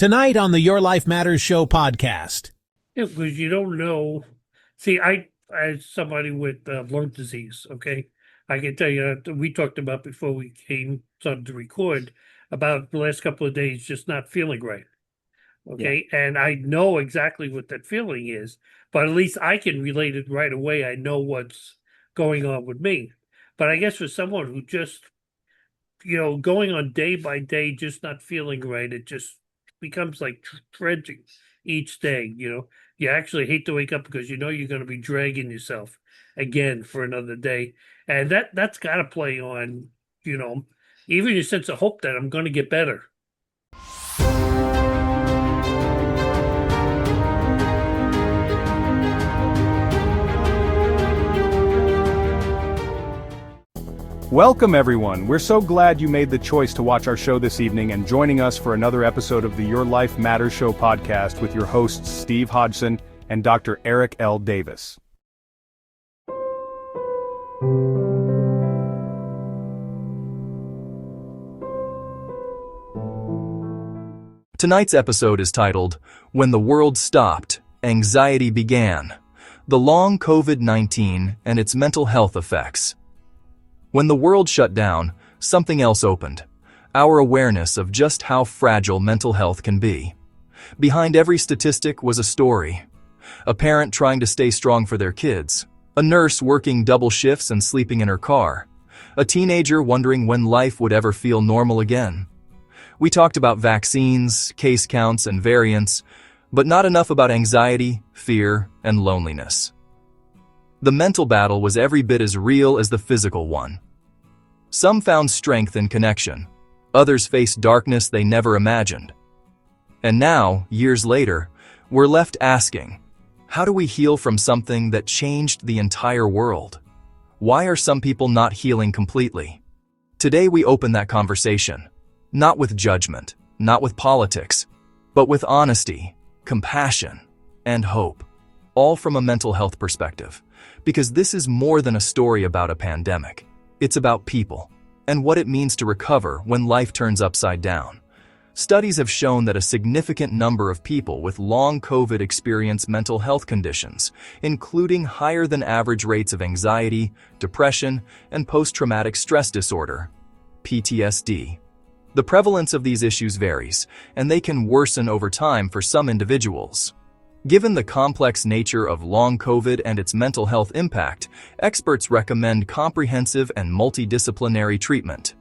Tonight on the Your Life Matters Show podcast. Yeah, because you don't know. See, as somebody with lung disease, okay, I can tell you that we talked about before we started to record about the last couple of days just not feeling right. Okay, and I know exactly what that feeling is, but at least I can relate it right away. I know what's going on with me. But I guess for someone who just, going on day by day, just not feeling right, it just becomes like trudging each day. You actually hate to wake up because you know you're going to be dragging yourself again for another day, and that's got to play on, even your sense of hope that I'm going to get better. Welcome, everyone. We're so glad you made the choice to watch our show this evening and joining us for another episode of the Your Life Matters Show podcast with your hosts Steve Hodgson and Dr. Eric L. Davis. Tonight's episode is titled, When the World Stopped, Anxiety Began, the Long COVID-19 and Its Mental Health Effects. When the world shut down, something else opened, our awareness of just how fragile mental health can be. Behind every statistic was a story. A parent trying to stay strong for their kids, a nurse working double shifts and sleeping in her car, a teenager wondering when life would ever feel normal again. We talked about vaccines, case counts, and variants, but not enough about anxiety, fear, and loneliness. The mental battle was every bit as real as the physical one. Some found strength in connection. Others faced darkness they never imagined. And now, years later, we're left asking, how do we heal from something that changed the entire world? Why are some people not healing completely? Today we open that conversation, not with judgment, not with politics, but with honesty, compassion, and hope, all from a mental health perspective. Because this is more than a story about a pandemic. It's about people, and what it means to recover when life turns upside down. Studies have shown that a significant number of people with long COVID experience mental health conditions, including higher than average rates of anxiety, depression, and post-traumatic stress disorder, PTSD. The prevalence of these issues varies, and they can worsen over time for some individuals. Given the complex nature of long COVID and its mental health impact, experts recommend comprehensive and multidisciplinary treatment.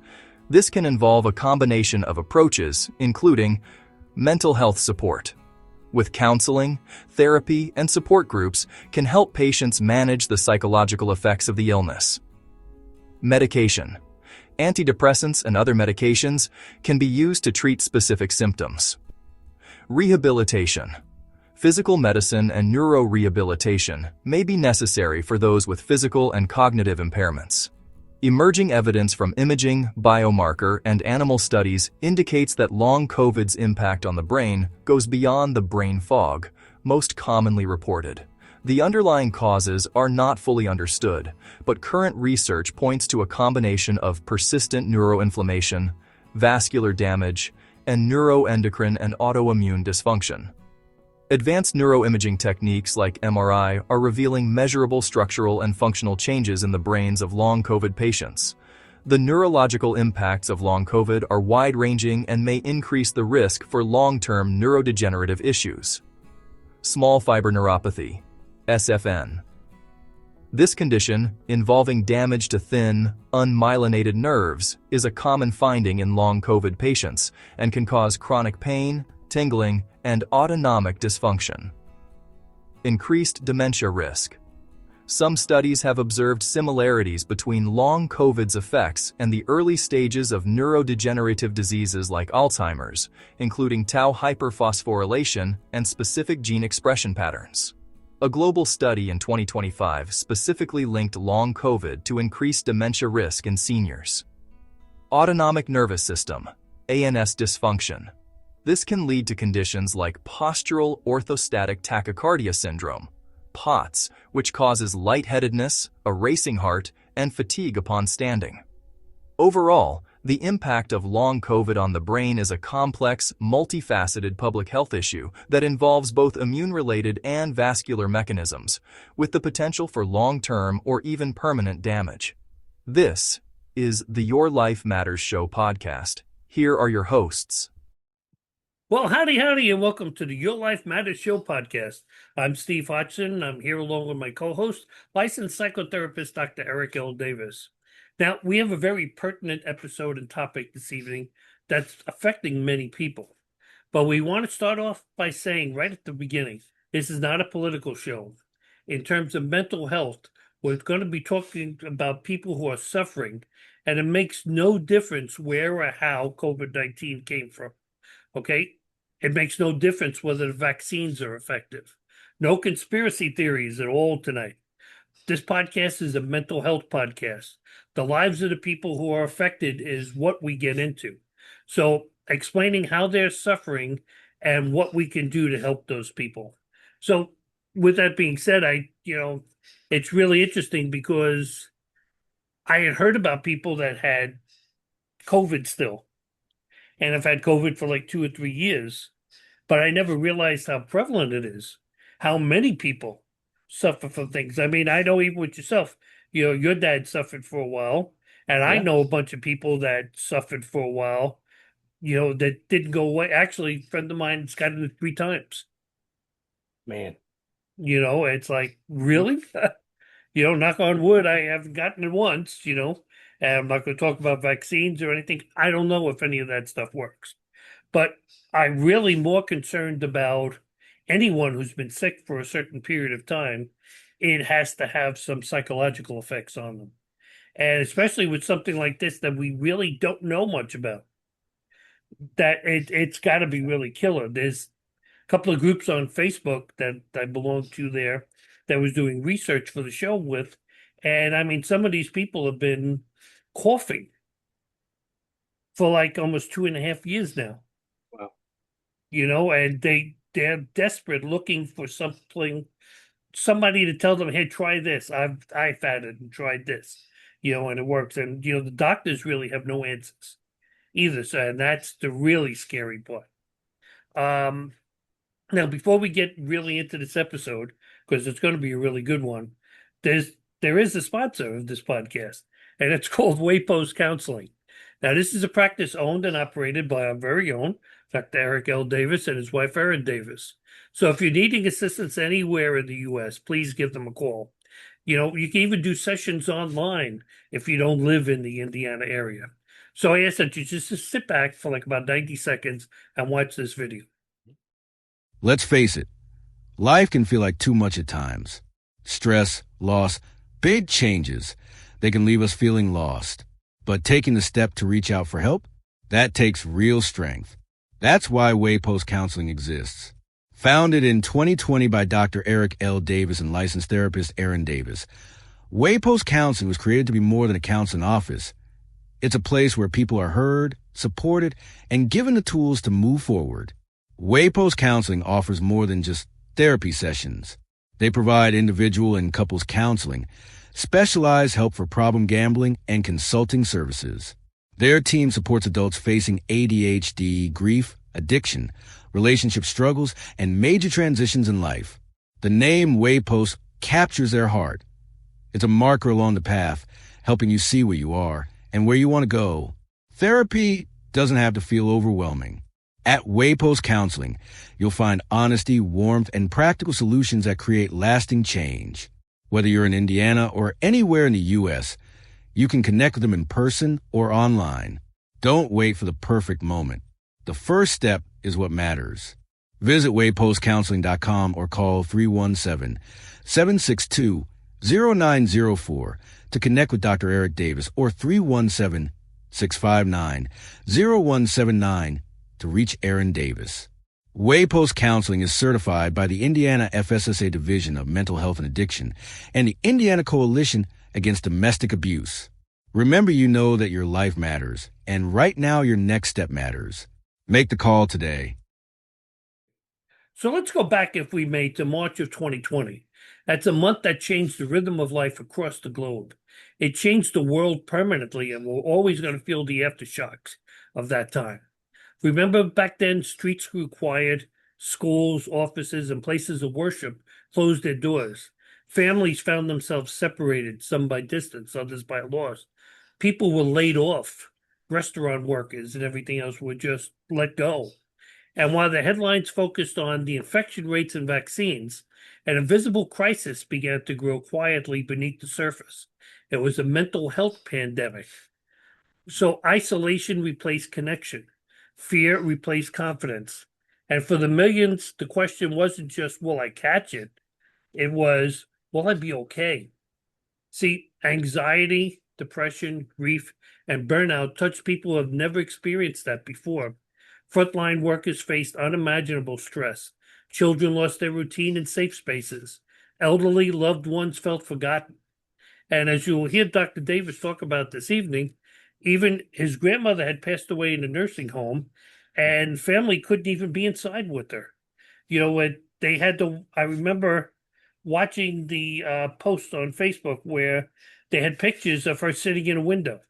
This can involve a combination of approaches, including mental health support, with counseling, therapy, and support groups can help patients manage the psychological effects of the illness. Medication. Antidepressants and other medications can be used to treat specific symptoms. Rehabilitation. Physical medicine and neurorehabilitation may be necessary for those with physical and cognitive impairments. Emerging evidence from imaging, biomarker, and animal studies indicates that long COVID's impact on the brain goes beyond the brain fog, most commonly reported. The underlying causes are not fully understood, but current research points to a combination of persistent neuroinflammation, vascular damage, and neuroendocrine and autoimmune dysfunction. Advanced neuroimaging techniques like MRI are revealing measurable structural and functional changes in the brains of long COVID patients. The neurological impacts of long COVID are wide-ranging and may increase the risk for long-term neurodegenerative issues. Small fiber neuropathy, SFN. This condition, involving damage to thin, unmyelinated nerves, is a common finding in long COVID patients and can cause chronic pain, tingling, and autonomic dysfunction. Increased dementia risk. Some studies have observed similarities between long COVID's effects and the early stages of neurodegenerative diseases like Alzheimer's, including tau hyperphosphorylation and specific gene expression patterns. A global study in 2025 specifically linked long COVID to increased dementia risk in seniors. Autonomic nervous system, ANS dysfunction. This can lead to conditions like postural orthostatic tachycardia syndrome, POTS, which causes lightheadedness, a racing heart, and fatigue upon standing. Overall, The impact of long COVID on the brain is a complex, multifaceted public health issue that involves both immune-related and vascular mechanisms, with the potential for long-term or even permanent damage. This is the Your Life Matters Show podcast. Here are your hosts. Well, howdy, and welcome to the Your Life Matters Show podcast. I'm Steve Hodgson. I'm here along with my co-host, licensed psychotherapist, Dr. Eric L. Davis. Now, we have a very pertinent episode and topic this evening that's affecting many people. But we want to start off by saying right at the beginning, this is not a political show. In terms of mental health, we're going to be talking about people who are suffering, and it makes no difference where or how COVID-19 came from. Okay? It makes no difference whether the vaccines are effective. No conspiracy theories at all tonight. This podcast is a mental health podcast. The lives of the people who are affected is what we get into. So explaining how they're suffering and what we can do to help those people. So with that being said, it's really interesting because I had heard about people that had COVID still, and have had COVID for like 2 or 3 years, but I never realized how prevalent it is, how many people suffer from things. I mean, I know even with yourself, your dad suffered for a while, and I know a bunch of people that suffered for a while, that didn't go away. Actually, a friend of mine's gotten it 3 times. Man. It's like, really? Knock on wood, I haven't gotten it once, and I'm not going to talk about vaccines or anything. I don't know if any of that stuff works. But I'm really more concerned about anyone who's been sick for a certain period of time. It has to have some psychological effects on them. And especially with something like this that we really don't know much about, that it's got to be really killer. There's a couple of groups on Facebook that I belong to there that was doing research for the show with. And I mean, some of these people have been coughing for like almost 2.5 years now. Wow. And they're desperate, looking for somebody to tell them, hey, try this. I've had it and tried this, and it works. And, the doctors really have no answers either. So, and that's the really scary part. Now, before we get really into this episode, because it's going to be a really good one, there is a sponsor of this podcast, and it's called Waypost Counseling. Now, this is a practice owned and operated by our very own Dr. Eric L. Davis and his wife, Erin Davis. So if you're needing assistance anywhere in the U.S., please give them a call. You can even do sessions online if you don't live in the Indiana area. So I ask that you just sit back for like about 90 seconds and watch this video. Let's face it, life can feel like too much at times. Stress, loss, big changes. They can leave us feeling lost. But taking the step to reach out for help, that takes real strength. That's why Waypost Counseling exists. Founded in 2020 by Dr. Eric L. Davis and licensed therapist Erin Davis, Waypost Counseling was created to be more than a counseling office. It's a place where people are heard, supported, and given the tools to move forward. Waypost Counseling offers more than just therapy sessions. They provide individual and couples counseling, specialized help for problem gambling, and consulting services. Their team supports adults facing ADHD, grief, addiction, relationship struggles, and major transitions in life. The name Waypost captures their heart. It's a marker along the path, helping you see where you are and where you want to go. Therapy doesn't have to feel overwhelming. At Waypost Counseling, you'll find honesty, warmth, and practical solutions that create lasting change. Whether you're in Indiana or anywhere in the U.S., you can connect with them in person or online. Don't wait for the perfect moment. The first step is what matters. Visit waypostcounseling.com or call 317-762-0904 to connect with Dr. Eric Davis, or 317-659-0179 to reach Erin Davis. Waypost Counseling is certified by the Indiana FSSA Division of Mental Health and Addiction and the Indiana Coalition Against Domestic Abuse. Remember, you know that your life matters, and right now your next step matters. Make the call today. So let's go back, if we may, to March of 2020. That's a month that changed the rhythm of life across the globe. It changed the world permanently, and we're always going to feel the aftershocks of that time. Remember back then, streets grew quiet, schools, offices, and places of worship closed their doors. Families found themselves separated, some by distance, others by loss. People were laid off. Restaurant workers and everything else were just let go. And while the headlines focused on the infection rates and vaccines, an invisible crisis began to grow quietly beneath the surface. It was a mental health pandemic. So isolation replaced connection. Fear replaced confidence. And for the millions, the question wasn't just, will I catch it? It was, will I be okay? See, anxiety, depression, grief, and burnout touch people who have never experienced that before. Frontline workers faced unimaginable stress. Children lost their routine and safe spaces. Elderly loved ones felt forgotten. And as you will hear Dr. Davis talk about this evening, even his grandmother had passed away in a nursing home, and family couldn't even be inside with her. You know, they had to, I remember watching the post on Facebook where they had pictures of her sitting in a window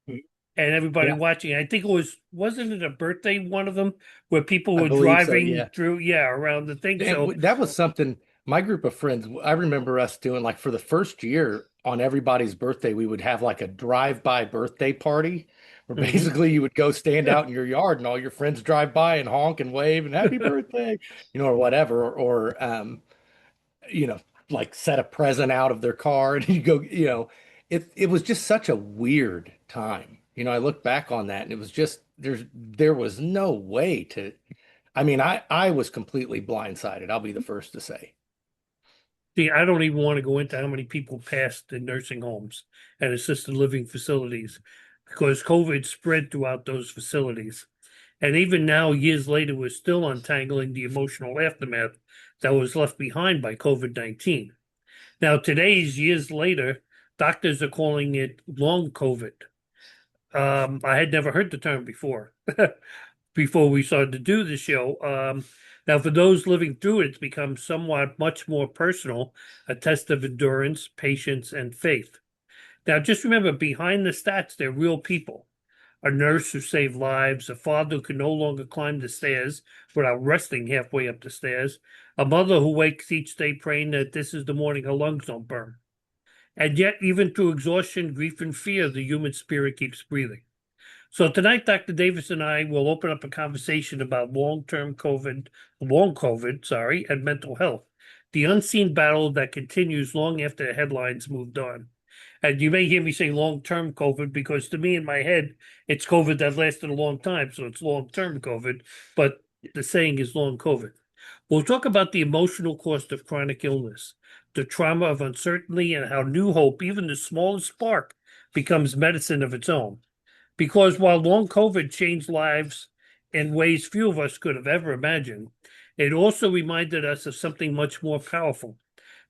and everybody watching. I think wasn't it a birthday, one of them, where people were driving through, around the thing. And so that was something my group of friends, I remember us doing, like, for the first year on everybody's birthday, we would have like a drive-by birthday party where basically you would go stand out in your yard and all your friends drive by and honk and wave and happy birthday, or whatever, or like set a present out of their car and you go, it was just such a weird time. I look back on that and it was just, there was no way to, I was completely blindsided. I'll be the first to say. See, I don't even want to go into how many people passed in nursing homes and assisted living facilities because COVID spread throughout those facilities. And even now, years later, we're still untangling the emotional aftermath that was left behind by COVID-19. Now, today's years later, doctors are calling it long COVID. I had never heard the term before we started to do the show. Now, for those living through it, it's become somewhat much more personal, a test of endurance, patience, and faith. Now, just remember, behind the stats, they're real people. A nurse who saved lives, a father who can no longer climb the stairs without resting halfway up the stairs, a mother who wakes each day praying that this is the morning her lungs don't burn. And yet, even through exhaustion, grief, and fear, the human spirit keeps breathing. So tonight, Dr. Davis and I will open up a conversation about long COVID, and mental health, the unseen battle that continues long after the headlines moved on. And you may hear me say long-term COVID because to me in my head, it's COVID that lasted a long time. So it's long-term COVID, but the saying is long COVID. We'll talk about the emotional cost of chronic illness, the trauma of uncertainty, and how new hope, even the smallest spark, becomes medicine of its own. Because while long COVID changed lives in ways few of us could have ever imagined, it also reminded us of something much more powerful.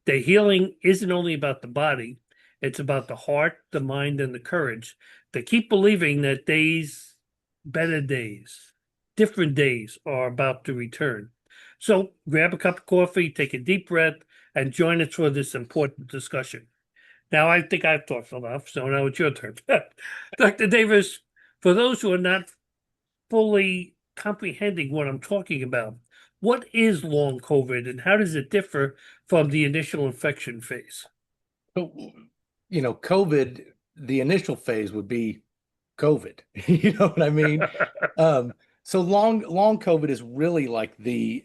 The healing isn't only about the body, it's about the heart, the mind, and the courage to keep believing that days, better days, different days are about to return. So grab a cup of coffee, take a deep breath, and join us for this important discussion. Now, I think I've talked enough, so now it's your turn. Dr. Davis, for those who are not fully comprehending what I'm talking about, what is long COVID and how does it differ from the initial infection phase? So, COVID, the initial phase would be COVID. You know what I mean? So long COVID is really like the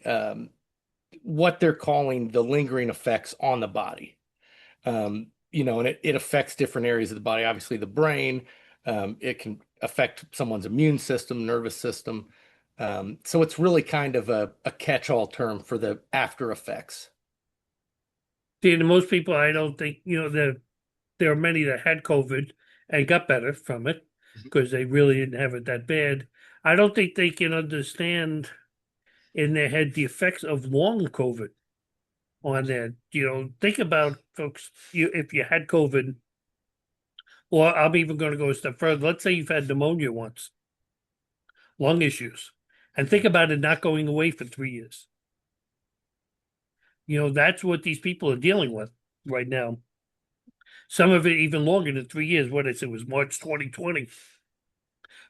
what they're calling the lingering effects on the body. And it affects different areas of the body. Obviously, the brain. It can affect someone's immune system, nervous system. So it's really kind of a catch-all term for the after effects. See, and most people, I don't think, there are many that had COVID and got better from it because they really didn't have it that bad. I don't think they can understand in their head the effects of long COVID on that. Think about, folks, if you had COVID, or I'm even going to go a step further. Let's say you've had pneumonia once, lung issues, and think about it not going away for 3 years. That's what these people are dealing with right now. Some of it even longer than 3 years. What is it? Was March 2020.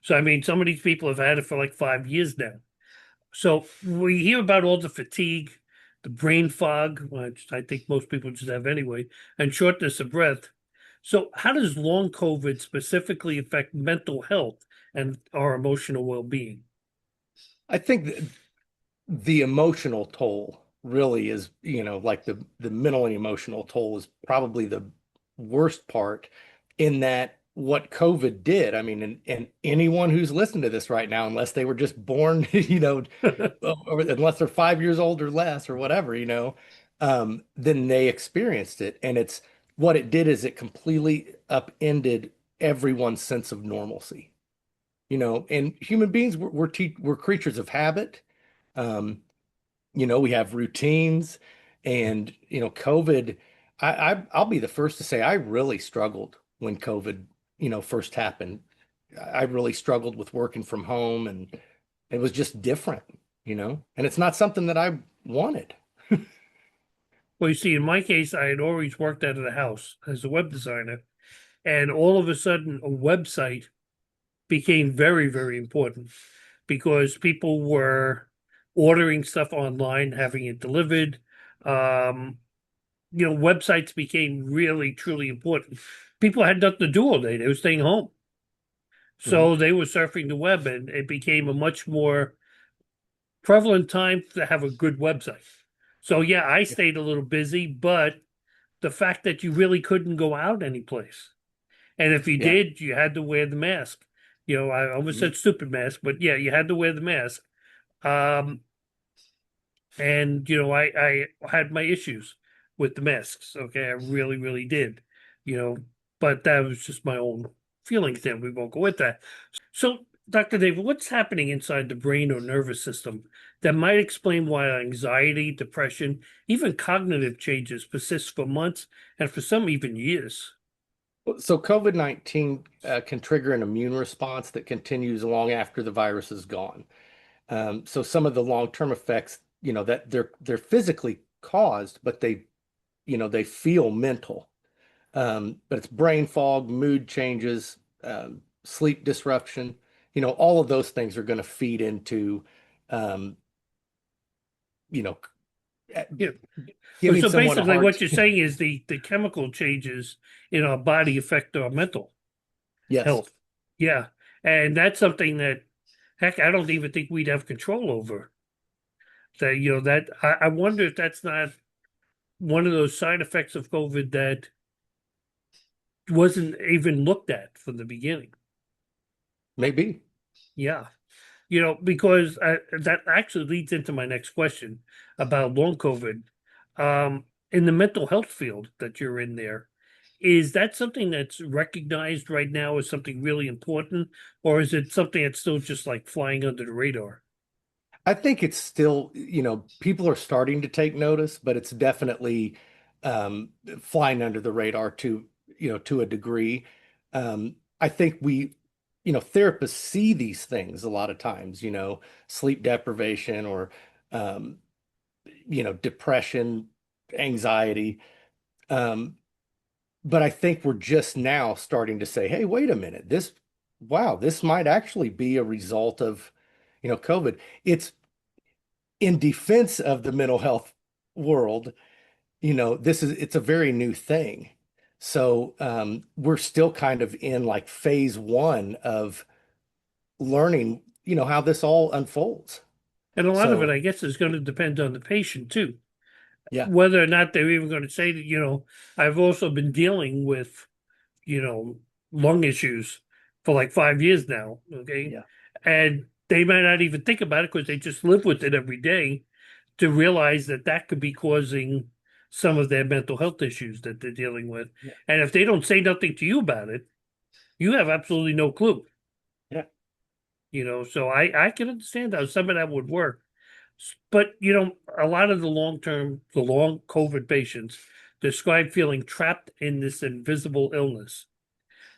So, I mean, some of these people have had it for like 5 years now. So we hear about all the fatigue, the brain fog, which I think most people just have anyway, and shortness of breath. So how does long COVID specifically affect mental health and our emotional well-being? I think the emotional toll really is, like the mental and emotional toll is probably the worst part, in that what COVID did, I mean, and anyone who's listening to this right now, unless they were just born, or unless they're 5 years old or less or whatever, then they experienced it. And what it did is it completely upended everyone's sense of normalcy, and human beings, we're creatures of habit. Um, we have routines, and COVID. I'll be the first to say I really struggled when COVID, first happened. I really struggled with working from home, and it was just different, and it's not something that I wanted. Well, you see, in my case, I had always worked out of the house as a web designer, and all of a sudden, a website became very, very important because people were ordering stuff online, having it delivered. Websites became really, truly important. People had nothing to do all day. They were staying home. So they were surfing the web, and it became a much more prevalent time to have a good website. So yeah, I stayed a little busy, but the fact that you really couldn't go out anyplace. And if you did, you had to wear the mask. I almost said stupid mask, but yeah, you had to wear the mask. And I had my issues with the masks. Okay, I really, really did. But that was just my own feelings there. We won't go with that. So, Dr. David, what's happening inside the brain or nervous system that might explain why anxiety, depression, even cognitive changes persist for months and for some even years? So COVID-19 can trigger an immune response that continues long after the virus is gone. So some of the long-term effects, that they're physically caused, but they feel mental. But it's brain fog, mood changes, sleep disruption. All of those things are going to feed into, you know, Yeah. giving So someone a basically, hard. what you're saying is the chemical changes in our body affect our mental Yes. health. Yeah. And that's something that, heck, I don't even think we'd have control over. I wonder if that's not one of those side effects of COVID that wasn't even looked at from the beginning. Maybe. Yeah. Because that actually leads into my next question about long COVID. In the mental health field that you're in there, is that something that's recognized right now as something really important, or is it something that's still just like flying under the radar? I think it's still, people are starting to take notice, but it's definitely flying under the radar to a degree. I think therapists see these things a lot of times, sleep deprivation or, um, depression, anxiety. Um, but I think we're just now starting to say, hey, wait a minute, this might actually be a result of, COVID. It's in defense of the mental health world, it's a very new thing. So we're still kind of in like phase one of learning, how this all unfolds. And a lot of it, So I guess, is going to depend on the patient too. yeah, Whether or not they're even going to say that, I've also been dealing with, lung issues for like 5 years now. Okay. yeah, And they might not even think about it because they just live with it every day, to realize that that could be causing some of their mental health issues that they're dealing with. yeah, And if they don't say nothing to you about it, you have absolutely no clue. yeah. So I can understand how some of that would work. But, a lot of the long COVID patients describe feeling trapped in this invisible illness.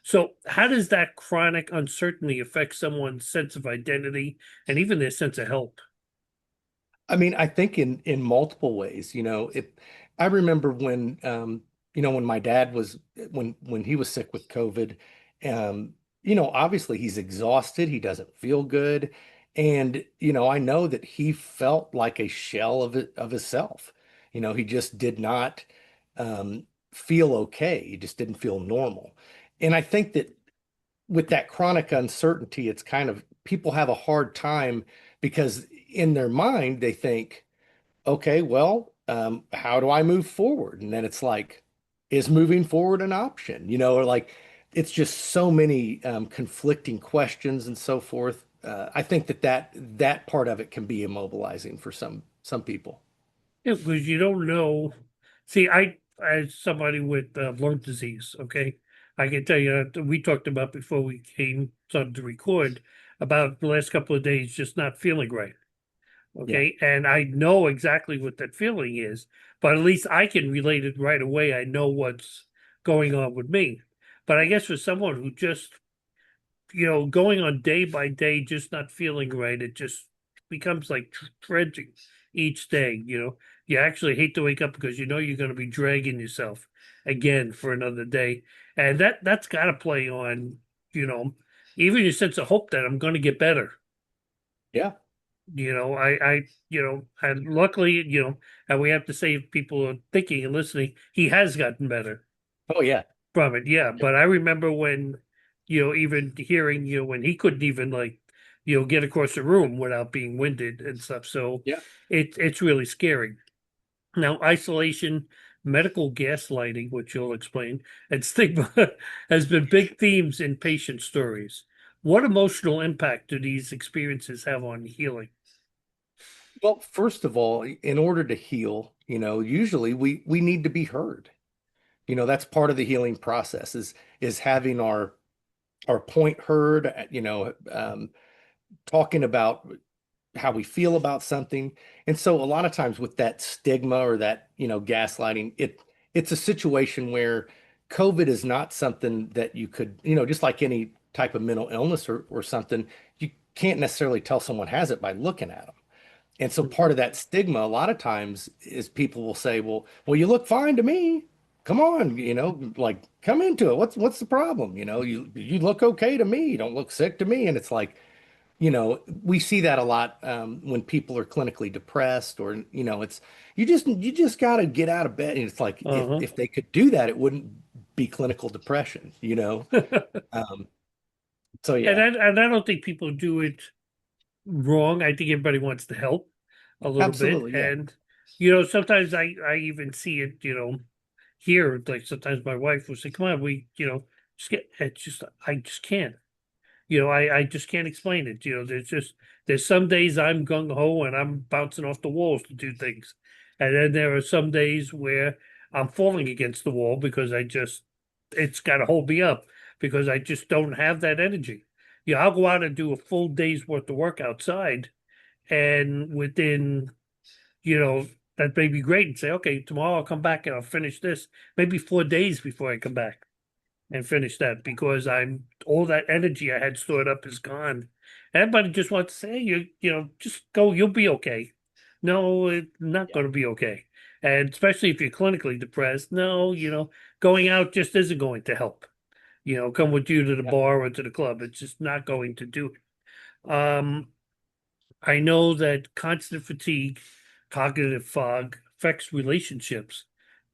So how does that chronic uncertainty affect someone's sense of identity and even their sense of help? I mean, I think in multiple ways, I remember when when my dad was when he was sick with COVID, um, obviously he's exhausted, he doesn't feel good. And, I know that he felt like a shell of himself. He just did not feel okay. He just didn't feel normal. And I think that with that chronic uncertainty, it's kind of people have a hard time because in their mind they think, okay, well, how do I move forward? And then it's like, is moving forward an option? Or like, it's just so many conflicting questions and so forth. I think that part of it can be immobilizing for some people. Yeah, because you don't know. See, as somebody with lung disease, okay, I can tell you that we talked about before we started to record about the last couple of days just not feeling right. Yeah, Okay, and I know exactly what that feeling is, but at least I can relate it right away. I know what's going on with me. But I guess for someone who just, going on day by day, just not feeling right, it just becomes like trudging each day. You actually hate to wake up because you know you're going to be dragging yourself again for another day, and that's got to play on, you know, even your sense of hope that I'm going to get better. yeah, And luckily, and we have to say, if people are thinking and listening, he has gotten better oh yeah, from it. Yeah. But I remember when, even hearing, when he couldn't even like, get across the room without being winded and stuff. So yeah. it's really scary. Now, isolation, medical gaslighting, which you'll explain, and stigma has been big themes in patient stories. What emotional impact do these experiences have on healing? Well, first of all, in order to heal, usually we need to be heard. That's part of the healing process is having our point heard, talking about how we feel about something. And so a lot of times with that stigma or that, gaslighting, it's a situation where COVID is not something that you could, just like any type of mental illness or something, you can't necessarily tell someone has it by looking at them. And so part of that stigma a lot of times is people will say, well, you look fine to me. Come on, like come into it. What's the problem? You look okay to me. You don't look sick to me. And it's like, we see that a lot when people are clinically depressed or, it's you just got to get out of bed. And it's like Uh-huh. if they could do that, it wouldn't be clinical depression. Um, so And yeah, I don't think people do it wrong. I think everybody wants to help a little bit. absolutely. Yeah. And, sometimes I even see it, here. Like sometimes my wife will say, come on, just get, it's just, I just can't. I just can't explain it. There's some days I'm gung ho and I'm bouncing off the walls to do things. And then there are some days where I'm falling against the wall because it's got to hold me up because I just don't have that energy. I'll go out and do a full day's worth of work outside, and within, that may be great, and say, okay, tomorrow I'll come back and I'll finish this, maybe 4 days before I come back and finish that because I'm all that energy I had stored up is gone. Everybody just wants to say, just go, you'll be okay. No, it's not going to be okay. And especially if you're clinically depressed, no, going out just isn't going to help. Come with you to the Yeah. bar or to the club. It's just not going to do it. I know that constant fatigue, cognitive fog affects relationships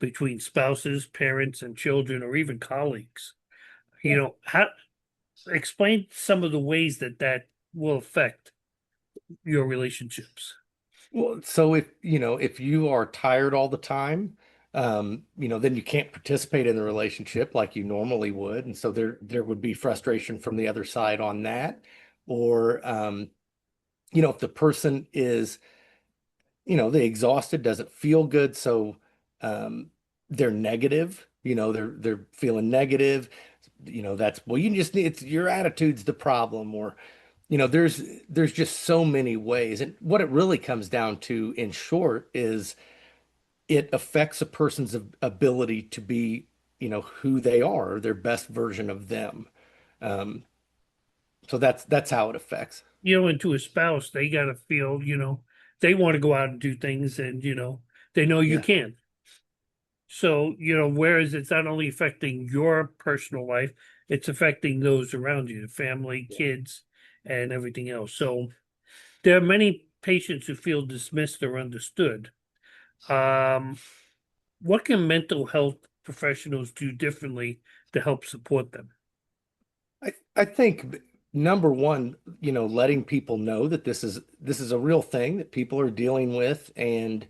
between spouses, parents, and children, or even colleagues. Yeah. How explain some of the ways that will affect your relationships. Well, so if you are tired all the time, then you can't participate in the relationship like you normally would. And so there would be frustration from the other side on that. Or if the person is, they exhausted, doesn't feel good, so um they're negative, they're feeling negative, that's well, you just need it's your attitude's the problem, or there's just so many ways. And what it really comes down to, in short, is it affects a person's ability to be, who they are, their best version of them. Um, so that's how it affects. And to a spouse, they got to feel, they want to go out and do things and, they know you Yeah. can. So, whereas it's not only affecting your personal life, it's affecting those around you, the family, kids, and everything else. So there are many patients who feel dismissed or understood. Um, what can mental health professionals do differently to help support them? I think number one, letting people know that this is a real thing that people are dealing with, and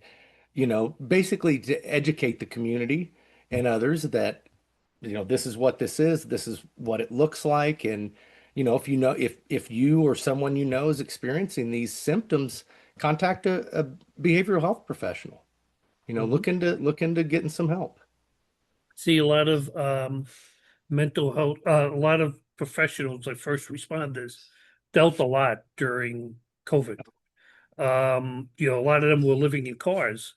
basically to educate the community and others that this is what this is what it looks like, and if you or someone is experiencing these symptoms, contact a behavioral health professional. Mhm. Look into getting some help. See a lot of mental health, a lot of professionals like first responders dealt a lot during COVID. A lot of them were living in cars,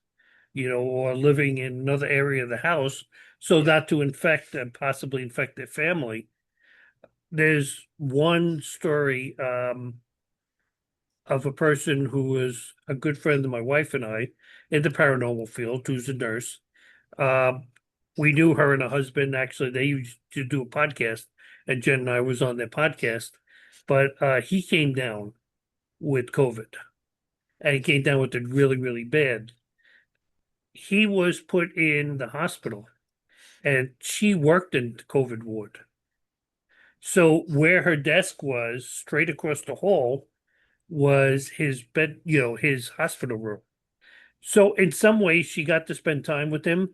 or living in another area of the house, so not to infect and possibly infect their family. There's one story of a person who was a good friend of my wife and I in the paranormal field, who's a nurse. Um, we knew her and her husband. Actually, they used to do a podcast, and Jen and I was on their podcast. But he came down with COVID, and he came down with it really, really bad. He was put in the hospital, and she worked in the COVID ward. So where her desk was, straight across the hall, was his bed, his hospital room. So in some ways, she got to spend time with him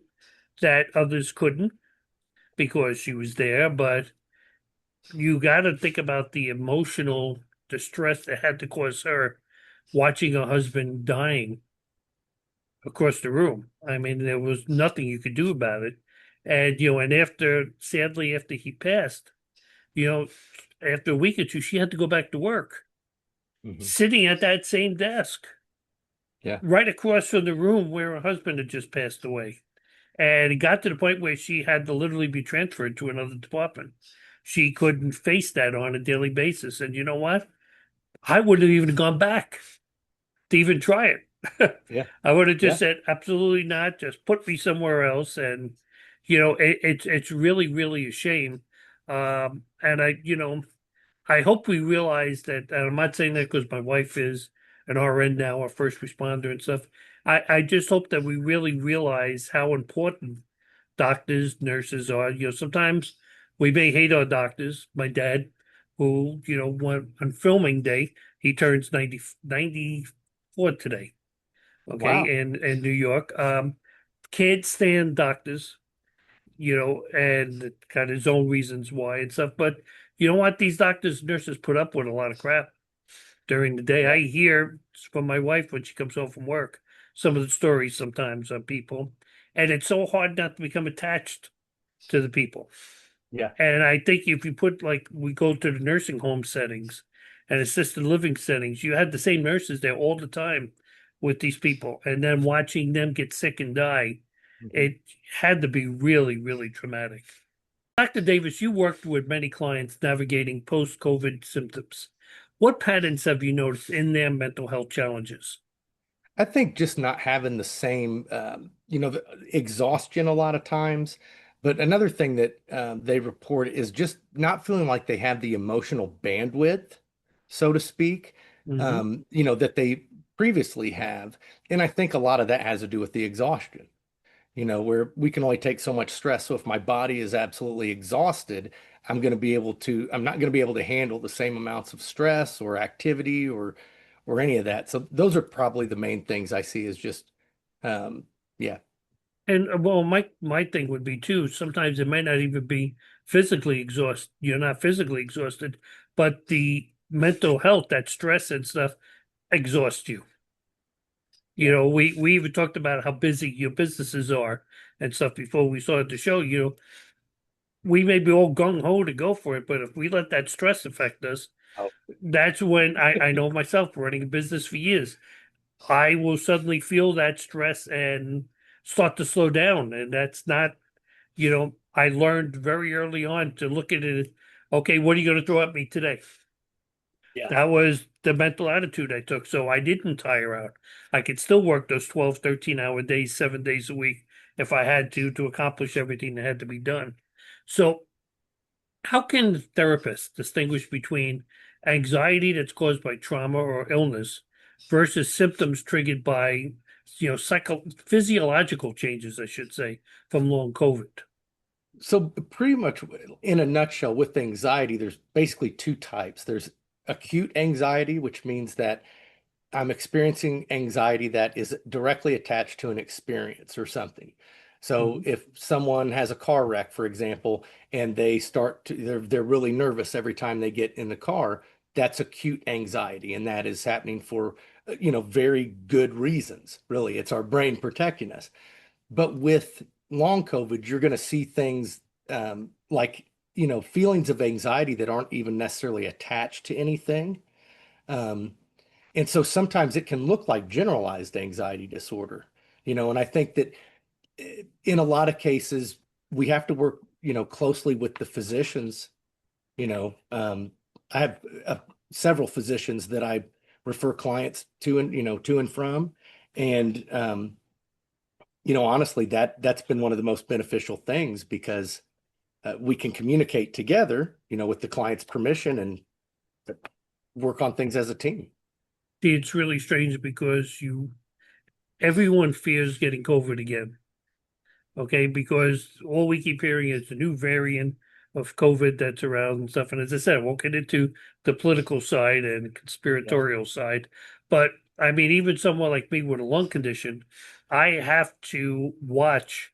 that others couldn't because she was there. But you got to think about the emotional distress that had to cause her watching her husband dying across the room. I mean, there was nothing you could do about it. And, and sadly, after he passed, you know, after a week or two, she had to go back to work, Mhm. sitting at that same desk, Yeah. right across from the room where her husband had just passed away. And it got to the point where she had to literally be transferred to another department. She couldn't face that on a daily basis. And you know what? I wouldn't have even gone back to even try it. Yeah. I would have just Yeah. said, absolutely not. Just put me somewhere else. And it's really, really a shame. And I hope we realize that. And I'm not saying that because my wife is an RN now, a first responder and stuff. I just hope that we really realize how important doctors, nurses are. Sometimes we may hate our doctors. My dad, who, on filming day, he turns 94 today. Wow. Okay, in New York. Can't stand doctors, and got his own reasons why and stuff. But you know what? These doctors, nurses put up with a lot of crap during the day. Yeah. I hear from my wife when she comes home from work some of the stories sometimes on people, and it's so hard not to become attached to the people. Yeah. And I think if you put like we go to the nursing home settings and assisted living settings, you had the same nurses there all the time with these people, and then watching them get sick and die, Mhm. it had to be really, really traumatic. Dr. Davis, you worked with many clients navigating post-COVID symptoms. What patterns have you noticed in their mental health challenges? I think just not having the same, the exhaustion a lot of times. But another thing that they report is just not feeling like they have the emotional bandwidth, so to speak, Hmm. that they previously have. And I think a lot of that has to do with the exhaustion, where we can only take so much stress. So if my body is absolutely exhausted, I'm not going to be able to handle the same amounts of stress or activity or any of that. So those are probably the main things I see is just, um, yeah, And well, my thing would be too, sometimes it might not even be physically exhausted. You're not physically exhausted, but the mental health, that stress and stuff exhausts you. yeah, We even talked about how busy your businesses are and stuff before we started the show. We may be all gung ho to go for it, but if we let that stress affect us, oh, that's when I know myself running a business for years. I will suddenly feel that stress and start to slow down. And that's not, I learned very early on to look at it. Okay, what are you going to throw at me today? yeah, That was the mental attitude I took. So I didn't tire out. I could still work those 12, 13-hour days, 7 days a week if I had to accomplish everything that had to be done. So how can therapists distinguish between anxiety that's caused by trauma or illness versus symptoms triggered by, physiological changes, I should say, from long COVID? So pretty much in a nutshell, with anxiety, there's basically two types. There's acute anxiety, which means that I'm experiencing anxiety that is directly attached to an experience or something. So if someone has a car wreck, for example, and they're really nervous every time they get in the car, that's acute anxiety, and that is happening for very good reasons. Really, it's our brain protecting us. But with long COVID, you're going to see things like feelings of anxiety that aren't even necessarily attached to anything. Um, and so sometimes it can look like generalized anxiety disorder, and I think that in a lot of cases, we have to work, closely with the physicians. I have several physicians that I refer clients to and from. And, honestly, that's been one of the most beneficial things because we can communicate together, with the client's permission and work on things as a team. See, it's really strange because everyone fears getting COVID again. Okay, because all we keep hearing is the new variant of COVID that's around and stuff. And as I said, I won't get into the political side and conspiratorial side, but I mean, even someone like me with a lung condition, I have to watch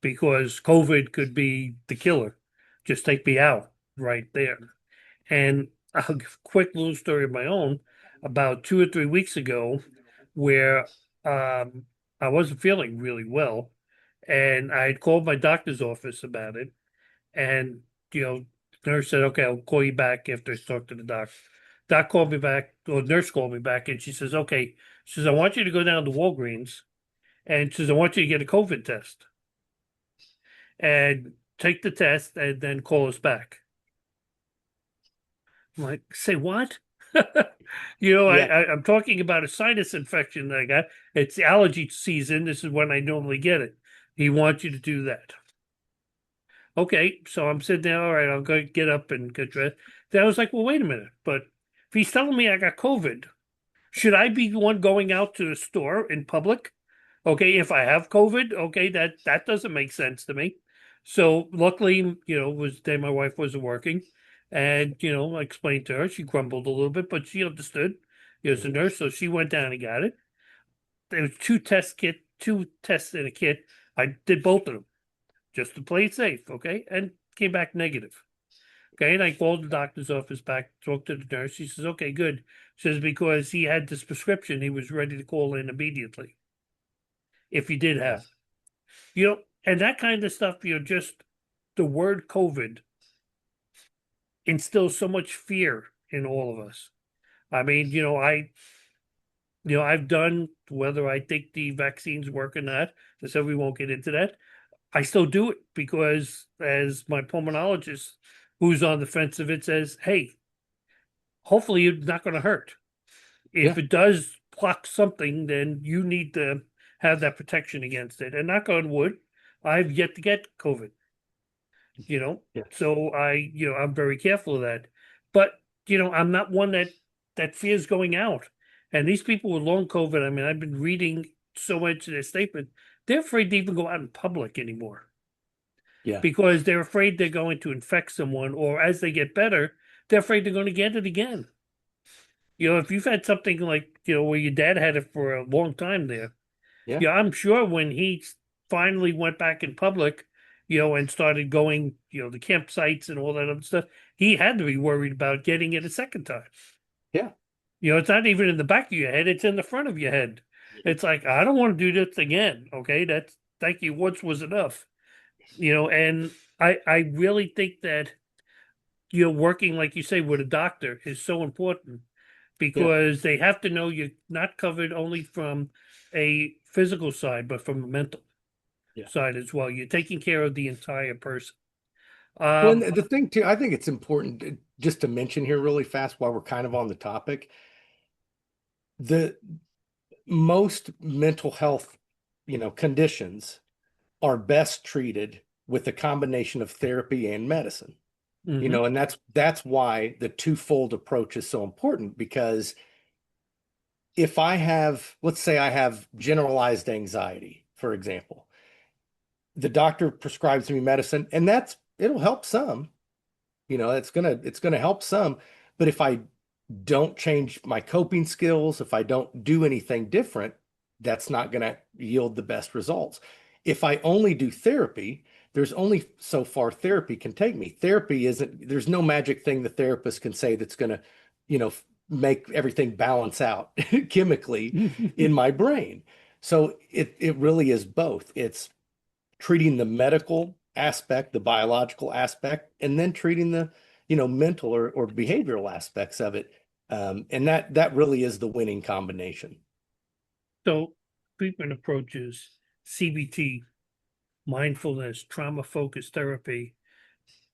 because COVID could be the killer. Just take me out right there. And I'll give a quick little story of my own. About 2 or 3 weeks ago, where I wasn't feeling really well, and I had called my doctor's office about it, and the nurse said, "Okay, I'll call you back after I talk to the doc." Doc called me back, or nurse called me back, and she says, "Okay," she says, "I want you to go down to Walgreens, and she says, I want you to get a COVID test, and take the test, and then call us back." I'm like, "Say what?" I'm talking about a sinus infection that I got. It's allergy season. This is when I normally get it. He wants you to do that. Okay, so I'm sitting there. All right, I'll go get up and get dressed. Then I was like, well, wait a minute. But if he's telling me I got COVID, should I be the one going out to the store in public? Okay, if I have COVID, okay, that doesn't make sense to me. So luckily, it was the day my wife wasn't working. And, I explained to her, she grumbled a little bit, but she understood. As a nurse, so she went down and got it. There was two tests in a kit. I did both of them just to play it safe, okay? And came back negative. Okay, and I called the doctor's office back, talked to the nurse. She says, okay, good. She says, because he had this prescription, he was ready to call in immediately if he did have. And that kind of stuff, just the word COVID instills so much fear in all of us. I mean, I've done, whether I think the vaccines work or not, so we won't get into that. I still do it because, as my pulmonologist, who's on the fence of it, says, hey, hopefully it's not going to hurt. If it does block something, then you need to have that protection against it. And knock on wood, I've yet to get COVID. So I'm very careful of that. But, I'm not one that fears going out. And these people with long COVID, I mean, I've been reading so much of their statement, they're afraid to even go out in public anymore. Yeah. Because they're afraid they're going to infect someone, or as they get better, they're afraid they're going to get it again. If you've had something like, where your dad had it for a long time there, I'm sure when he finally went back in public, and started going, the campsites and all that other stuff, he had to be worried about getting it a second time. Yeah. It's not even in the back of your head, it's in the front of your head. It's like, I don't want to do this again. Okay, thank you. Once was enough. And I really think that, working, like you say, with a doctor is so important because they have to know you're not covered only from a physical side, but from a mental side as well. You're taking care of the entire person. Well, and the thing too, I think it's important just to mention here really fast while we're kind of on the topic. The most mental health, conditions are best treated with a combination of therapy and medicine. You know, and that's why the twofold approach is so important, because if I have, let's say I have generalized anxiety, for example, the doctor prescribes me medicine, and it'll help some, you know, it's gonna help some. But if I don't change my coping skills, if I don't do anything different, that's not gonna yield the best results. If I only do therapy, there's only so far therapy can take me. There's no magic thing the therapist can say that's gonna, you know, make everything balance out chemically in my brain. So it really is both. It's treating the medical aspect, the biological aspect, and then treating the, you know, mental or behavioral aspects of it. And that really is the winning combination. So treatment approaches, CBT, mindfulness, trauma-focused therapy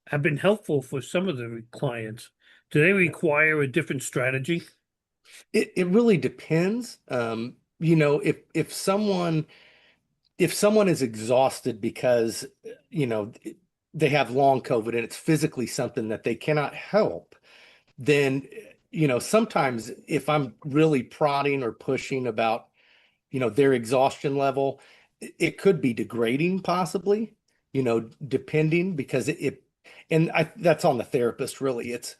have been helpful for some of the clients. Do they require a different strategy? It really depends. You know, if someone is exhausted because, you know, they have long COVID and it's physically something that they cannot help, then, you know, sometimes if I'm really prodding or pushing about, you know, their exhaustion level, it could be degrading possibly, you know, depending, because that's on the therapist really. It's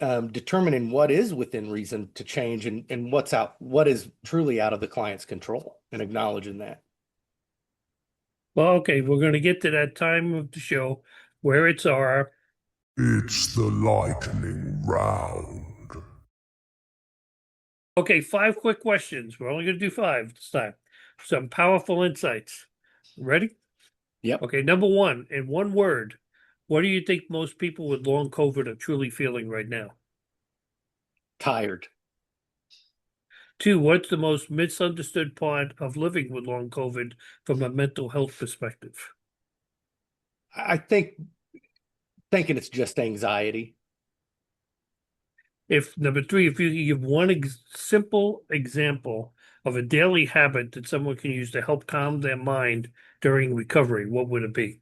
determining what is within reason to change and what is truly out of the client's control, and acknowledging that. Well, okay, we're going to get to that time of the show where it's our It's the lightning round. Okay, 5 quick questions. We're only going to do 5 this time. Some powerful insights. Ready? Yep. Okay, number 1, in one word, what do you think most people with long COVID are truly feeling right now? Tired. 2, what's the most misunderstood part of living with long COVID from a mental health perspective? I think thinking it's just anxiety. Number 3, if you could give one simple example of a daily habit that someone can use to help calm their mind during recovery, what would it be?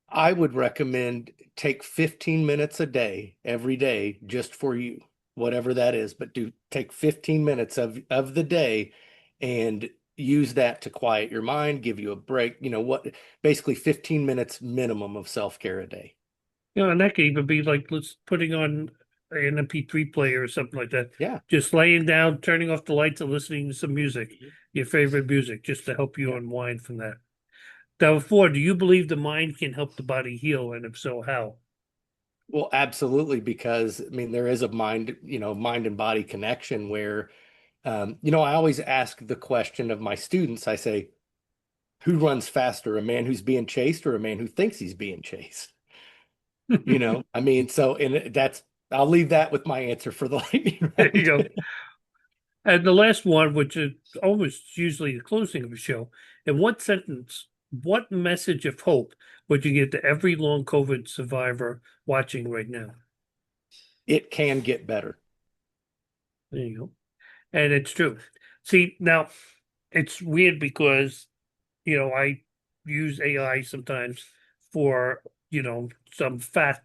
I would recommend take 15 minutes a day, every day, just for you, whatever that is. But take 15 minutes of the day and use that to quiet your mind, give you a break. You know, basically 15 minutes minimum of self-care a day. You know, and that could even be like putting on an MP3 player or something like that. Yeah. Just laying down, turning off the lights and listening to some music, your favorite music, just to help you unwind from that. Number 4, do you believe the mind can help the body heal? And if so, how? Well, absolutely, because I mean, there is a mind and body connection where, you know, I always ask the question of my students, I say, who runs faster, a man who's being chased or a man who thinks he's being chased? You know, I mean, I'll leave that with my answer for the lightning round. There you go. And the last one, which is almost usually the closing of the show, in one sentence, what message of hope would you give to every long COVID survivor watching right now? It can get better. There you go. And it's true. See, now it's weird because, you know, I use AI sometimes for, you know, some fact.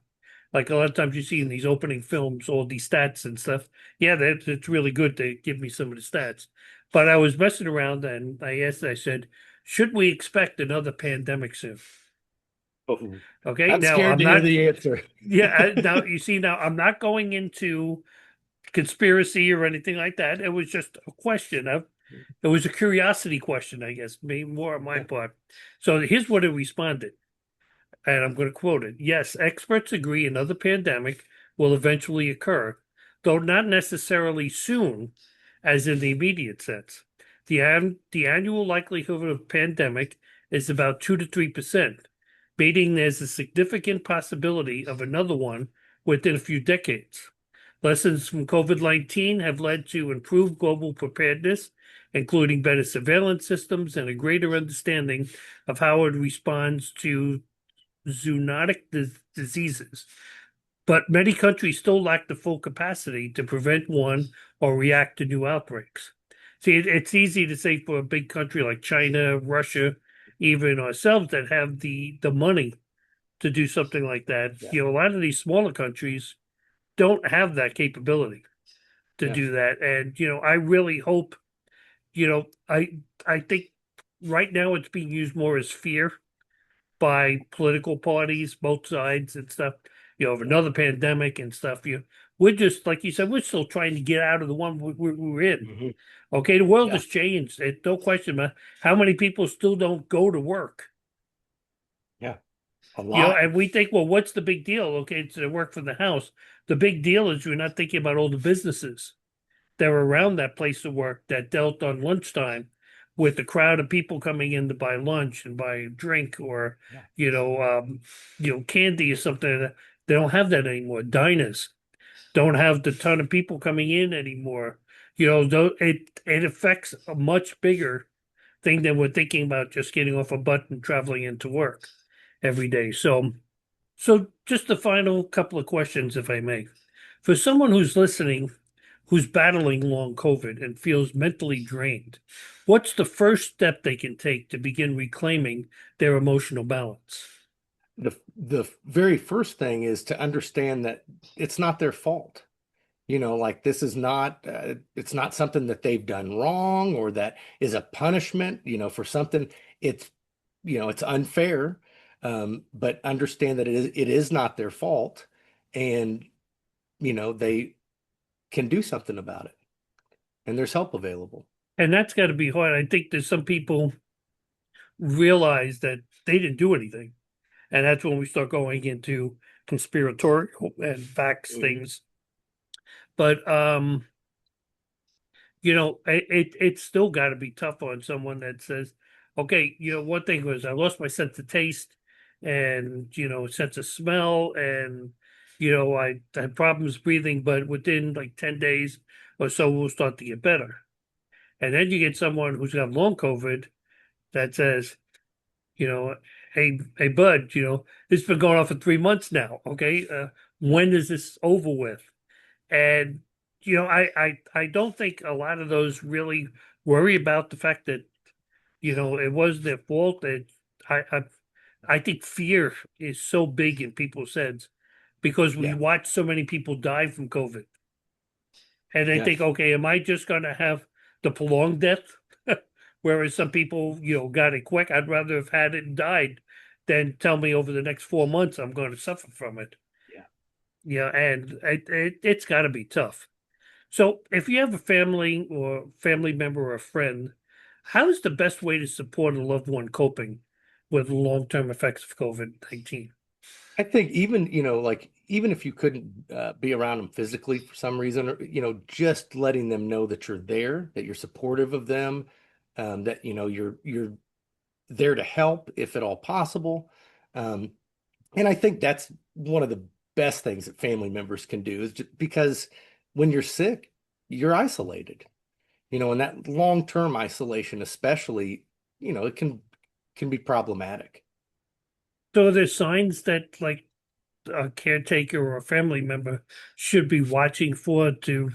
Like a lot of times you see in these opening films, all these stats and stuff. Yeah, it's really good to give me some of the stats. But I was messing around and I said, should we expect another pandemic soon? Oh, Okay, I'm now scared to hear the answer. Yeah, now you see, now I'm not going into conspiracy or anything like that. It was just a question it was a curiosity question, I guess, maybe more on my part. So here's what it responded. And I'm going to quote it. Yes, experts agree another pandemic will eventually occur, though not necessarily soon, as in the immediate sense. The annual likelihood of a pandemic is about 2 to 3%, meaning there's a significant possibility of another one within a few decades. Lessons from COVID-19 have led to improved global preparedness, including better surveillance systems and a greater understanding of how it responds to zoonotic diseases, but many countries still lack the full capacity to prevent one or react to new outbreaks. See, it's easy to say for a big country like China, Russia, even ourselves that have the money to do something like that. Yeah. A lot of these smaller countries don't have that capability to Yeah. do that. And, I really hope, I think right now it's being used more as fear by political parties, both sides and stuff, of another pandemic and stuff. We're just, like you said, we're still trying to get out of the one we're in. Mhm. Okay, the world Yeah. has changed. No question, man. How many people still don't go to work? Yeah. A lot. And we think, well, what's the big deal? Okay, it's to work from the house. The big deal is you're not thinking about all the businesses that were around that place of work that dealt on lunchtime with the crowd of people coming in to buy lunch and buy a drink or, candy or something. They don't have that anymore. Diners don't have the ton of people coming in anymore. It affects a much bigger thing than we're thinking about just getting off a bus and traveling into work every day. So just the final couple of questions, if I may. For someone who's listening, who's battling long COVID and feels mentally drained, what's the first step they can take to begin reclaiming their emotional balance? The very first thing is to understand that it's not their fault. Like this is not, it's not something that they've done wrong or that is a punishment, for something. It's unfair, but understand that it is not their fault, and they can do something about it, and there's help available. And that's got to be hard. I think there's some people realize that they didn't do anything. And that's when we start going into conspiratorial and facts things. But it's still got to be tough on someone that says, okay, one thing was I lost my sense of taste and sense of smell, and I had problems breathing, but within like 10 days or so we'll start to get better. And then you get someone who's got long COVID that says, hey bud, it's been going on for 3 months now. Okay. When is this over with? And I don't think a lot of those really worry about the fact that it was their fault. That I think fear is so big in people's heads because we Yeah. watch so many people die from COVID, and they Yes. think, okay, am I just going to have the prolonged death? Whereas some people, got it quick. I'd rather have had it and died than tell me over the next 4 months I'm going to suffer from it. Yeah. Yeah, and it's got to be tough. So if you have a family or family member or a friend, how is the best way to support a loved one coping with long-term effects of COVID-19? I think even, like even if you couldn't be around them physically for some reason, or, just letting them know that you're there, that you're supportive of them, that, you're there to help if at all possible. And I think that's one of the best things that family members can do is just because when you're sick, you're isolated, and that long-term isolation, especially, it can be problematic. So are there signs that like a caretaker or a family member should be watching for to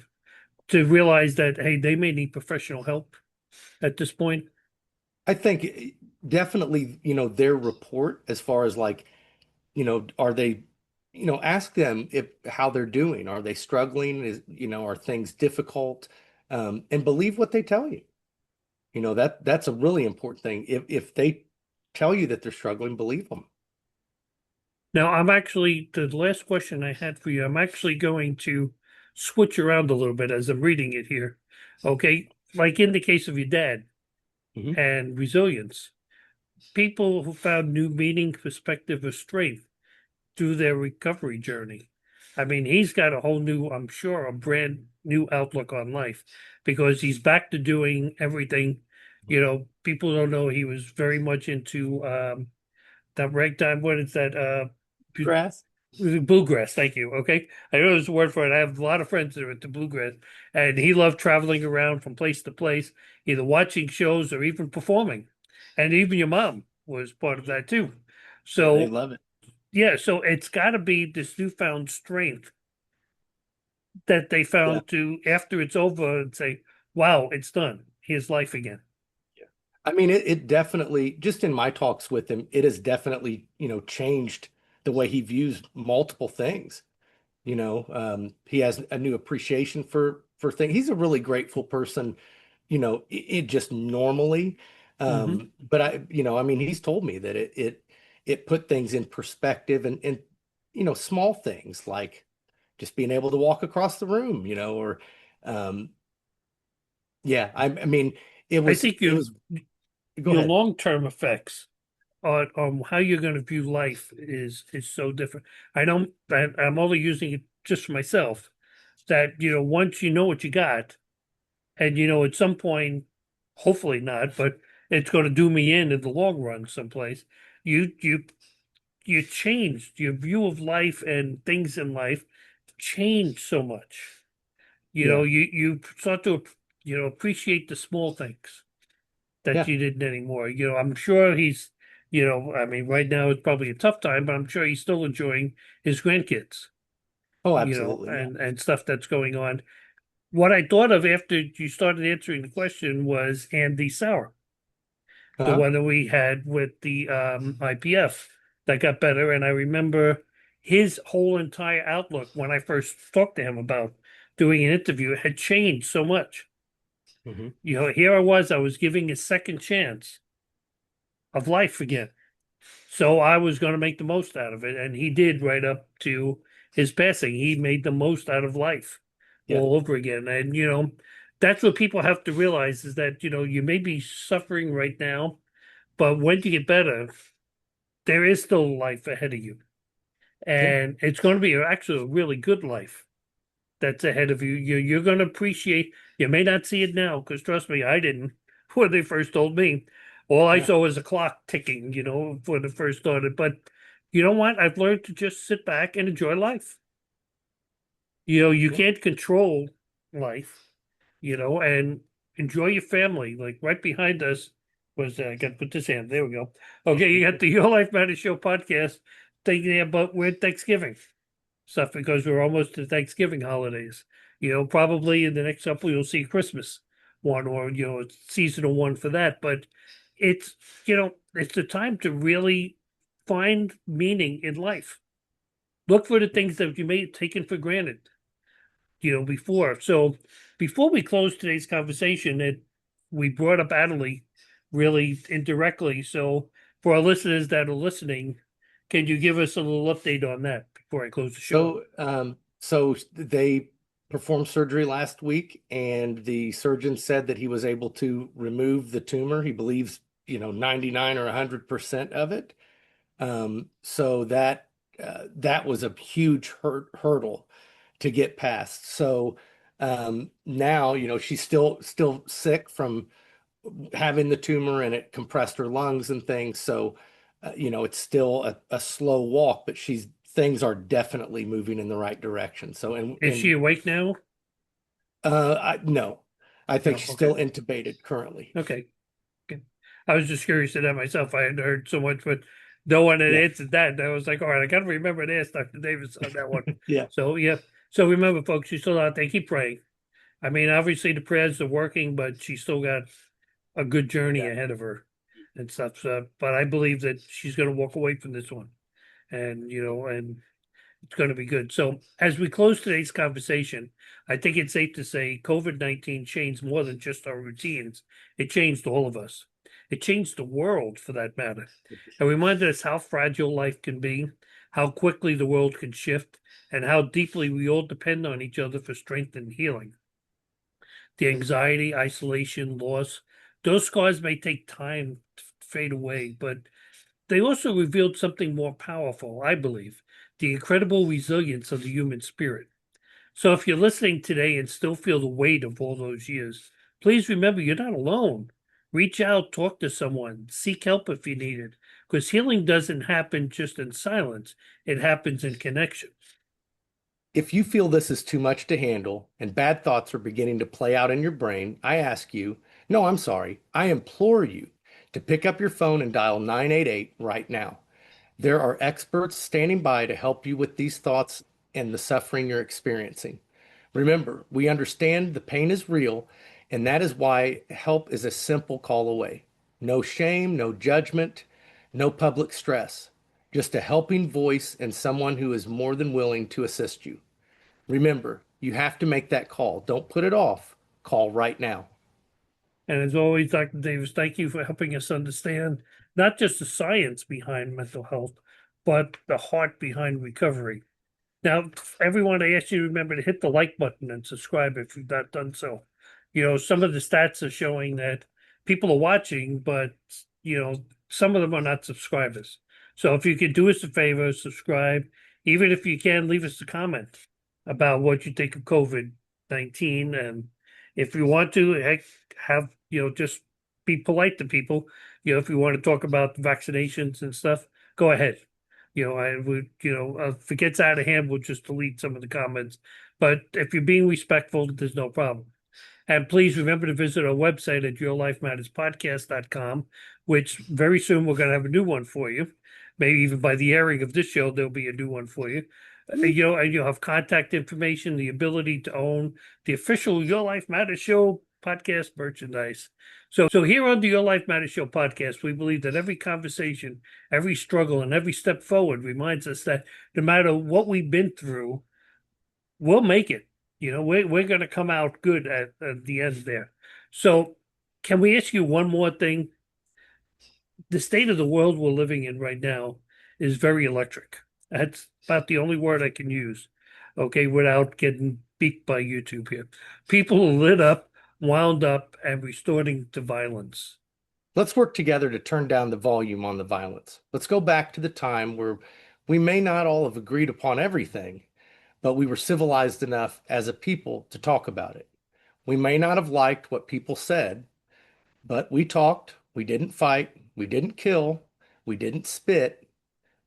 realize that, hey, they may need professional help at this point? I think definitely, their report as far as like, are they, ask them how they're doing. Are they struggling? Are things difficult? And believe what they tell you. That's a really important thing. If they tell you that they're struggling, believe them. Now, the last question I had for you, I'm actually going to switch around a little bit as I'm reading it here. Okay. Like in the case of your dad Mhm. and resilience, people who found new meaning, perspective, or strength through their recovery journey. I mean, he's got a whole new, I'm sure, a brand new outlook on life because he's back to doing everything. People don't know he was very much into that ragtime. What is that? Grass. Bluegrass. Thank you. Okay, I know there's a word for it. I have a lot of friends that are into bluegrass, and he loved traveling around from place to place, either watching shows or even performing. And even your mom was part of that too. They So love it. yeah, so it's got to be this newfound strength that they Yeah. found to after it's over and say, "Wow, it's done. Here's life again." I mean, it definitely, just in my talks with him, it has definitely, changed the way he views multiple things. He has a new appreciation for things. He's a really grateful person, it just normally. Hmm. But I mean, he's told me that it put things in perspective and small things like just being able to walk across the room, or um, yeah, I mean, it I was think it was. Go your ahead. long-term effects on how you're going to view life is so different. I know that I'm only using it just for myself. That once you know what you got, and at some point, hopefully not, but it's going to do me in the long run someplace. You you you changed your view of life and things in life change so much. Yeah, You start to appreciate the small things that yeah. you didn't anymore. I'm sure he's, I mean, right now it's probably a tough time, but I'm sure he's still enjoying his grandkids, Oh, absolutely. Yeah. and stuff that's going on. What I thought of after you started answering the question was Andy Sauer, the Uh-huh. one that we had with the IPF that got better. And I remember his whole entire outlook when I first talked to him about doing an interview had changed so much. Hmm. Here I was giving a second chance of life again. So I was going to make the most out of it. And he did right up to his passing. He made the most out of life Yeah. all over again. And, that's what people have to realize is that, you may be suffering right now, but when you get better, there is still life ahead of you. Yeah. And it's going to be actually a really good life that's ahead of you. You're going to appreciate, you may not see it now, because trust me, I didn't when they first told me. All I Yeah. saw was a clock ticking, when it first started. But you know what? I've learned to just sit back and enjoy life. You Yeah. can't control life, and enjoy your family. Like right behind us was, I got to put this hand. There we go. Okay, you got the Your Life Matters Show podcast thinking about weird Thanksgiving stuff because we're almost to Thanksgiving holidays. Probably in the next couple you'll see Christmas one or seasonal one for that. But it's it's the time to really find meaning in life. Look for the things that you may have taken for granted, before. So before we close today's conversation, we brought up Adderley really indirectly. So for our listeners that are listening, can you give us a little update on that before I close the show? So they performed surgery last week, and the surgeon said that he was able to remove the tumor. He believes, 99 or 100% of it. So that was a huge hurdle to get past. So now, she's still sick from having the tumor, and it compressed her lungs and things. So, it's still a slow walk, but things are definitely moving in the right direction. So, Is she awake now? no, I think No. she's Okay. still intubated currently. Okay. Okay. I was just curious to that myself. I had heard so much, but no one had Yeah. answered that. And I was like, all right, I got to remember to ask Dr. Davis on that one. Yeah. So, yeah. So remember, folks, she's still out there. Keep praying. I mean, obviously the prayers are working, but she's still got a good journey Yeah. ahead of her and stuff. So, but I believe that she's going to walk away from this one, and and it's going to be good. So, as we close today's conversation, I think it's safe to say COVID-19 changed more than just our routines. It changed all of us. It changed the world, for that matter. It reminded us how fragile life can be, how quickly the world can shift, and how deeply we all depend on each other for strength and healing. The anxiety, isolation, loss, those scars may take time to fade away, but they also revealed something more powerful, I believe, the incredible resilience of the human spirit. So if you're listening today and still feel the weight of all those years, please remember you're not alone. Reach out, talk to someone, seek help if you need it, because healing doesn't happen just in silence, it happens in connection. If you feel this is too much to handle and bad thoughts are beginning to play out in your brain, I ask you, no, I'm sorry, I implore you to pick up your phone and dial 988 right now. There are experts standing by to help you with these thoughts and the suffering you're experiencing. Remember, we understand the pain is real, and that is why help is a simple call away. No shame, no judgment, no public stress. Just a helping voice and someone who is more than willing to assist you. Remember, you have to make that call. Don't put it off. Call right now. And as always, Dr. Davis, thank you for helping us understand not just the science behind mental health, but the heart behind recovery. Now, everyone, I ask you to remember to hit the like button and subscribe if you've not done so. Some of the stats are showing that people are watching, but, some of them are not subscribers. So if you could do us a favor, subscribe. Even if you can, leave us a comment about what you think of COVID-19. And if you want to, heck, have, just be polite to people. If you want to talk about vaccinations and stuff, go ahead. I would, if it gets out of hand, we'll just delete some of the comments. But if you're being respectful, there's no problem. And please remember to visit our website at yourlifematterspodcast.com, which very soon we're going to have a new one for you. Maybe even by the airing of this show, there'll be a new one for you. And you'll have contact information, the ability to own the official Your Life Matters Show podcast merchandise. So here on the Your Life Matters Show podcast, we believe that every conversation, every struggle, and every step forward reminds us that no matter what we've been through, we'll make it. We're going to come out good at the end there. So can we ask you one more thing? The state of the world we're living in right now is very electric. That's about the only word I can use, okay, without getting beaked by YouTube here. People are lit up, wound up, and resorting to violence. Let's work together to turn down the volume on the violence. Let's go back to the time where we may not all have agreed upon everything, but we were civilized enough as a people to talk about it. We may not have liked what people said, but we talked, we didn't fight, we didn't kill, we didn't spit.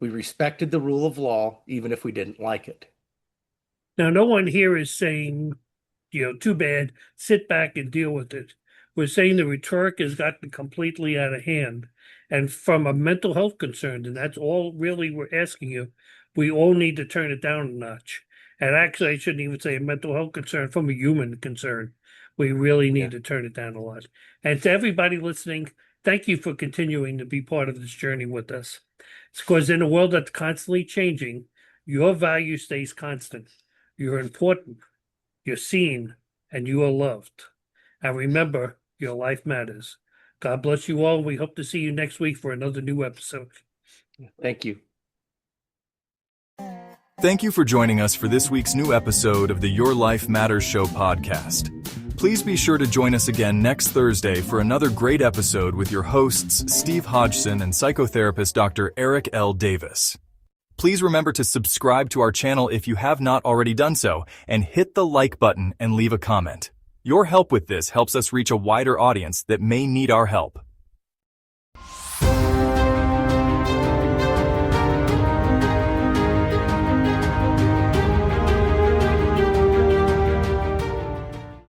We respected the rule of law, even if we didn't like it. Now, no one here is saying, too bad, sit back and deal with it. We're saying the rhetoric has gotten completely out of hand. And from a mental health concern, and that's all really we're asking you, we all need to turn it down a notch. And actually, I shouldn't even say a mental health concern, from a human concern. We really need to turn it down a lot. And to everybody listening, thank you for continuing to be part of this journey with us. It's because in a world that's constantly changing, your value stays constant. You're important, you're seen, and you are loved. And remember, your life matters. God bless you all. We hope to see you next week for another new episode. Thank you. Thank you for joining us for this week's new episode of the Your Life Matters Show podcast. Please be sure to join us again next Thursday for another great episode with your hosts, Steve Hodgson and psychotherapist Dr. Eric L. Davis. Please remember to subscribe to our channel if you have not already done so, and hit the like button and leave a comment. Your help with this helps us reach a wider audience that may need our help.